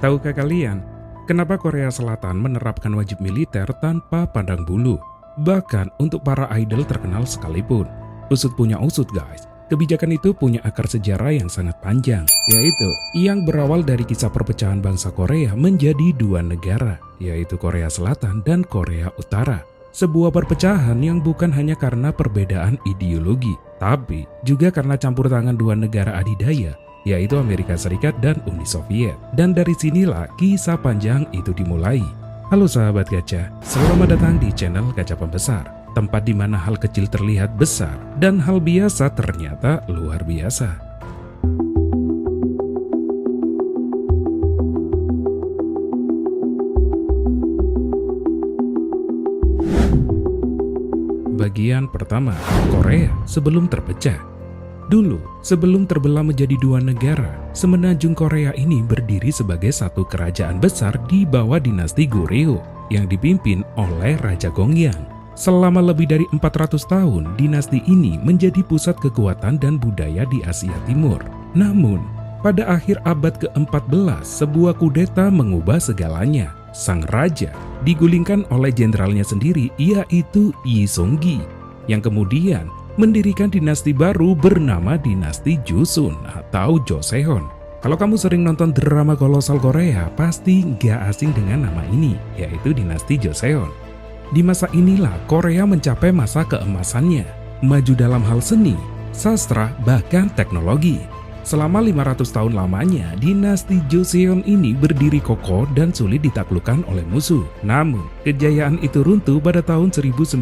Tahukah kalian, kenapa Korea Selatan menerapkan wajib militer tanpa pandang bulu? Bahkan untuk para idol terkenal sekalipun. Usut punya usut guys, kebijakan itu punya akar sejarah yang sangat panjang, yaitu yang berawal dari kisah perpecahan bangsa Korea menjadi dua negara, yaitu Korea Selatan dan Korea Utara. Sebuah perpecahan yang bukan hanya karena perbedaan ideologi, tapi juga karena campur tangan dua negara adidaya, yaitu Amerika Serikat dan Uni Soviet. Dan dari sinilah kisah panjang itu dimulai. Halo sahabat Gacha, selamat datang di channel Gacha Pembesar, tempat di mana hal kecil terlihat besar dan hal biasa ternyata luar biasa. Bagian pertama, Korea sebelum terpecah. Dulu, sebelum terbelah menjadi dua negara, semenanjung Korea ini berdiri sebagai satu kerajaan besar di bawah dinasti Goryeo yang dipimpin oleh Raja Gongyang. Selama lebih dari 400 tahun, dinasti ini menjadi pusat kekuatan dan budaya di Asia Timur. Namun, pada akhir abad ke-14, sebuah kudeta mengubah segalanya. Sang raja digulingkan oleh jenderalnya sendiri, yaitu Lee Seong-gi, yang kemudian mendirikan dinasti baru bernama dinasti Joseon atau Joseon. Kalau kamu sering nonton drama kolosal Korea, pasti nggak asing dengan nama ini, yaitu dinasti Joseon. Di masa inilah Korea mencapai masa keemasannya, maju dalam hal seni, sastra, bahkan teknologi. Selama 500 tahun lamanya, dinasti Joseon ini berdiri kokoh dan sulit ditaklukkan oleh musuh. Namun, kejayaan itu runtuh pada tahun 1910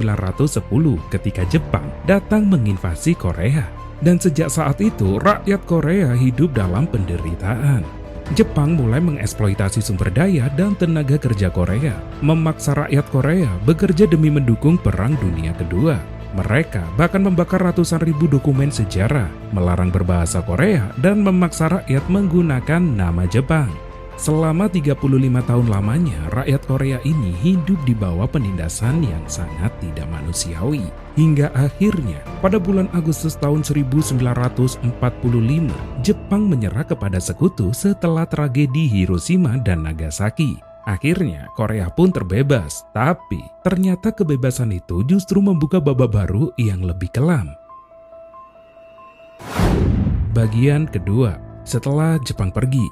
ketika Jepang datang menginvasi Korea. Dan sejak saat itu, rakyat Korea hidup dalam penderitaan. Jepang mulai mengeksploitasi sumber daya dan tenaga kerja Korea, memaksa rakyat Korea bekerja demi mendukung Perang Dunia Kedua. Mereka bahkan membakar ratusan ribu dokumen sejarah, melarang berbahasa Korea, dan memaksa rakyat menggunakan nama Jepang. Selama 35 tahun lamanya, rakyat Korea ini hidup di bawah penindasan yang sangat tidak manusiawi. Hingga akhirnya, pada bulan Agustus tahun 1945, Jepang menyerah kepada sekutu setelah tragedi Hiroshima dan Nagasaki. Akhirnya Korea pun terbebas, tapi ternyata kebebasan itu justru membuka babak baru yang lebih kelam. Bagian kedua, setelah Jepang pergi.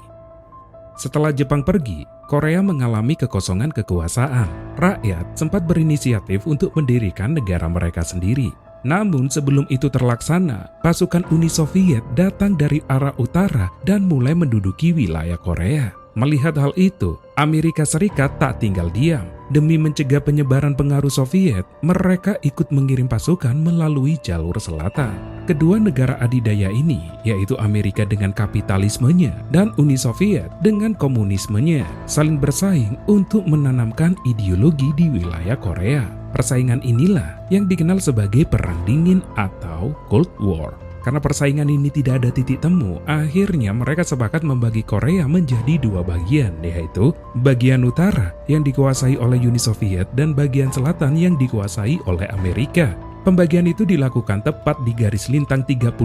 Setelah Jepang pergi, Korea mengalami kekosongan kekuasaan. Rakyat sempat berinisiatif untuk mendirikan negara mereka sendiri. Namun sebelum itu terlaksana, pasukan Uni Soviet datang dari arah utara dan mulai menduduki wilayah Korea. Melihat hal itu, Amerika Serikat tak tinggal diam. Demi mencegah penyebaran pengaruh Soviet, mereka ikut mengirim pasukan melalui jalur selatan. Kedua negara adidaya ini, yaitu Amerika dengan kapitalismenya dan Uni Soviet dengan komunismenya, saling bersaing untuk menanamkan ideologi di wilayah Korea. Persaingan inilah yang dikenal sebagai Perang Dingin atau Cold War. Karena persaingan ini tidak ada titik temu, akhirnya mereka sepakat membagi Korea menjadi dua bagian, yaitu bagian utara yang dikuasai oleh Uni Soviet dan bagian selatan yang dikuasai oleh Amerika. Pembagian itu dilakukan tepat di garis lintang 38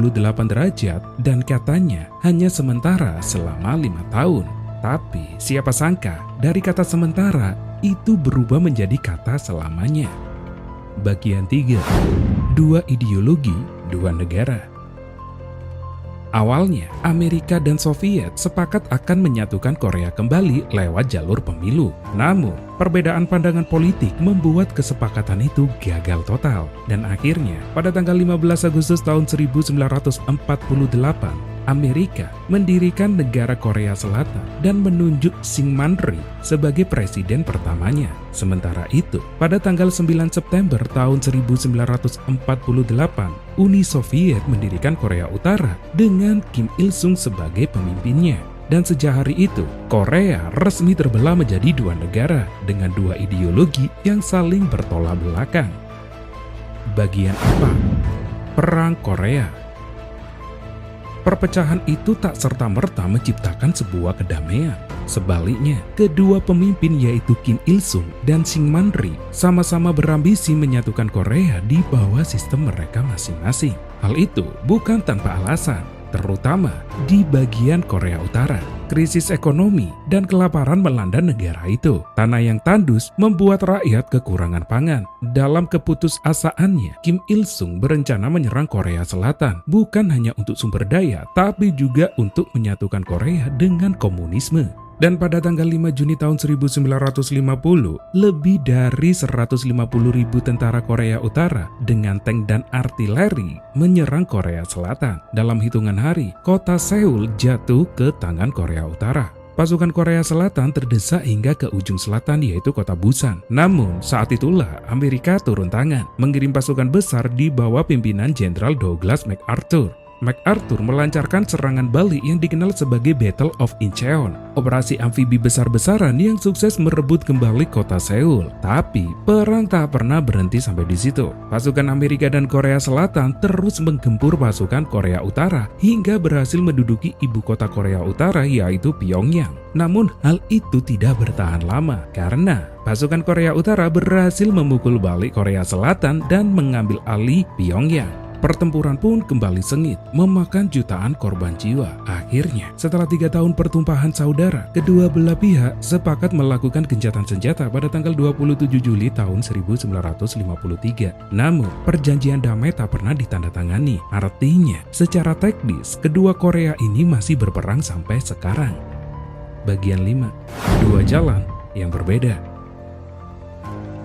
derajat dan katanya hanya sementara selama 5 tahun. Tapi siapa sangka dari kata sementara itu berubah menjadi kata selamanya. Bagian 3. Dua ideologi, dua negara. Awalnya, Amerika dan Soviet sepakat akan menyatukan Korea kembali lewat jalur pemilu. Namun, perbedaan pandangan politik membuat kesepakatan itu gagal total. Dan akhirnya, pada tanggal 15 Agustus tahun 1948, Amerika mendirikan negara Korea Selatan dan menunjuk Syngman-rhee sebagai presiden pertamanya. Sementara itu, pada tanggal 9 September tahun 1948, Uni Soviet mendirikan Korea Utara dengan Kim Il-sung sebagai pemimpinnya. Dan sejak hari itu, Korea resmi terbelah menjadi dua negara dengan dua ideologi yang saling bertolak belakang. Bagian 4. Perang Korea. Perpecahan itu tak serta-merta menciptakan sebuah kedamaian. Sebaliknya, kedua pemimpin yaitu Kim Il-sung dan Syngman-rhee sama-sama berambisi menyatukan Korea di bawah sistem mereka masing-masing. Hal itu bukan tanpa alasan, terutama di bagian Korea Utara. krisis ekonomi, dan kelaparan melanda negara itu. Tanah yang tandus membuat rakyat kekurangan pangan. Dalam keputusasaannya, Kim Il-sung berencana menyerang Korea Selatan, bukan hanya untuk sumber daya, tapi juga untuk menyatukan Korea dengan komunisme. Dan pada tanggal 5 Juni tahun 1950, lebih dari 150.000 tentara Korea Utara dengan tank dan artileri menyerang Korea Selatan. Dalam hitungan hari, kota Seoul jatuh ke tangan Korea Utara. Pasukan Korea Selatan terdesak hingga ke ujung selatan yaitu kota Busan. Namun, saat itulah Amerika turun tangan, mengirim pasukan besar di bawah pimpinan Jenderal Douglas MacArthur. MacArthur melancarkan serangan balik yang dikenal sebagai Battle of Incheon, operasi amfibi besar-besaran yang sukses merebut kembali kota Seoul. Tapi, perang tak pernah berhenti sampai di situ. Pasukan Amerika dan Korea Selatan terus menggempur pasukan Korea Utara hingga berhasil menduduki ibu kota Korea Utara yaitu Pyongyang. Namun, hal itu tidak bertahan lama karena pasukan Korea Utara berhasil memukul balik Korea Selatan dan mengambil alih Pyongyang. Pertempuran pun kembali sengit, memakan jutaan korban jiwa. Akhirnya, setelah 3 tahun pertumpahan saudara, kedua belah pihak sepakat melakukan gencatan senjata pada tanggal 27 Juli tahun 1953. Namun, perjanjian damai tak pernah ditandatangani. Artinya, secara teknis, kedua Korea ini masih berperang sampai sekarang. Bagian 5. Dua jalan yang berbeda.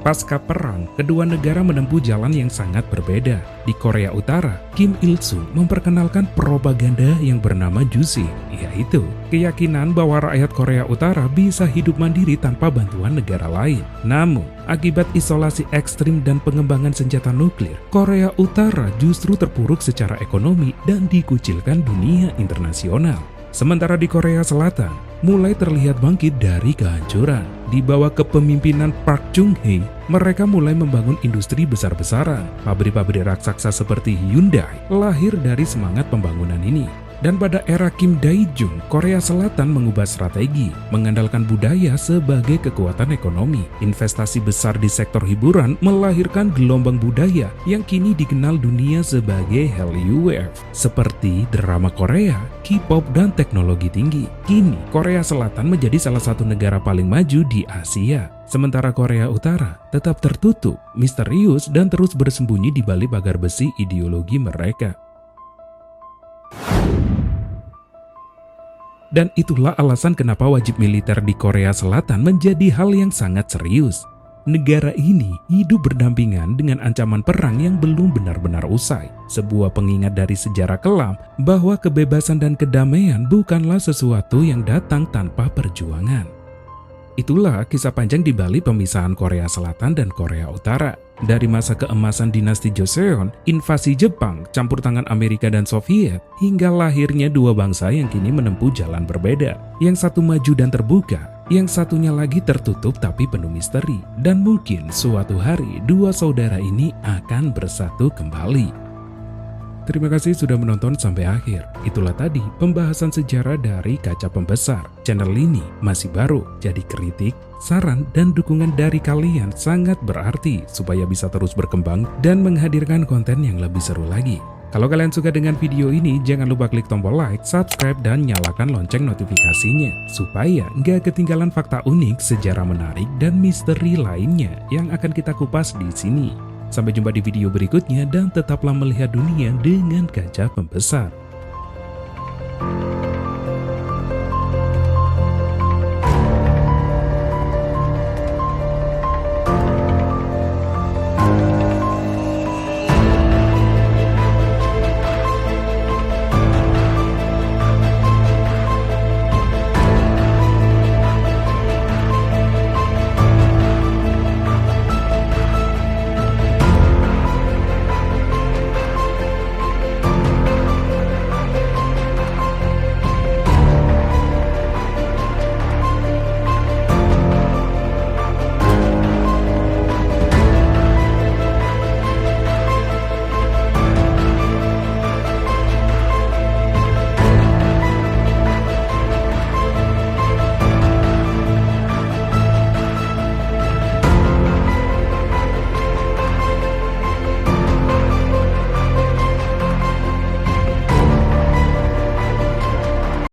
Pasca perang, kedua negara menempuh jalan yang sangat berbeda. Di Korea Utara, Kim Il-sung memperkenalkan propaganda yang bernama Juche, yaitu keyakinan bahwa rakyat Korea Utara bisa hidup mandiri tanpa bantuan negara lain. Namun, akibat isolasi ekstrim dan pengembangan senjata nuklir, Korea Utara justru terpuruk secara ekonomi dan dikucilkan dunia internasional. Sementara di Korea Selatan, mulai terlihat bangkit dari kehancuran. Di bawah kepemimpinan Park Chung-hee, mereka mulai membangun industri besar-besaran. Pabrik-pabrik raksasa seperti Hyundai lahir dari semangat pembangunan ini. Dan pada era Kim Dae-jung, Korea Selatan mengubah strategi, mengandalkan budaya sebagai kekuatan ekonomi. Investasi besar di sektor hiburan melahirkan gelombang budaya yang kini dikenal dunia sebagai Hallyu Wave, seperti drama Korea, K-pop, dan teknologi tinggi. Kini, Korea Selatan menjadi salah satu negara paling maju di Asia. Sementara Korea Utara tetap tertutup, misterius, dan terus bersembunyi di balik pagar besi ideologi mereka. Dan itulah alasan kenapa wajib militer di Korea Selatan menjadi hal yang sangat serius. Negara ini hidup berdampingan dengan ancaman perang yang belum benar-benar usai. Sebuah pengingat dari sejarah kelam bahwa kebebasan dan kedamaian bukanlah sesuatu yang datang tanpa perjuangan. Itulah kisah panjang di balik pemisahan Korea Selatan dan Korea Utara. Dari masa keemasan dinasti Joseon, invasi Jepang, campur tangan Amerika dan Soviet, hingga lahirnya dua bangsa yang kini menempuh jalan berbeda. Yang satu maju dan terbuka, yang satunya lagi tertutup tapi penuh misteri. Dan mungkin suatu hari dua saudara ini akan bersatu kembali. Terima kasih sudah menonton sampai akhir. Itulah tadi pembahasan sejarah dari Kaca Pembesar. Channel ini masih baru, jadi kritik, saran, dan dukungan dari kalian sangat berarti supaya bisa terus berkembang dan menghadirkan konten yang lebih seru lagi. Kalau kalian suka dengan video ini, jangan lupa klik tombol like, subscribe, dan nyalakan lonceng notifikasinya supaya nggak ketinggalan fakta unik, sejarah menarik, dan misteri lainnya yang akan kita kupas di sini. Sampai jumpa di video berikutnya dan tetaplah melihat dunia dengan kaca pembesar.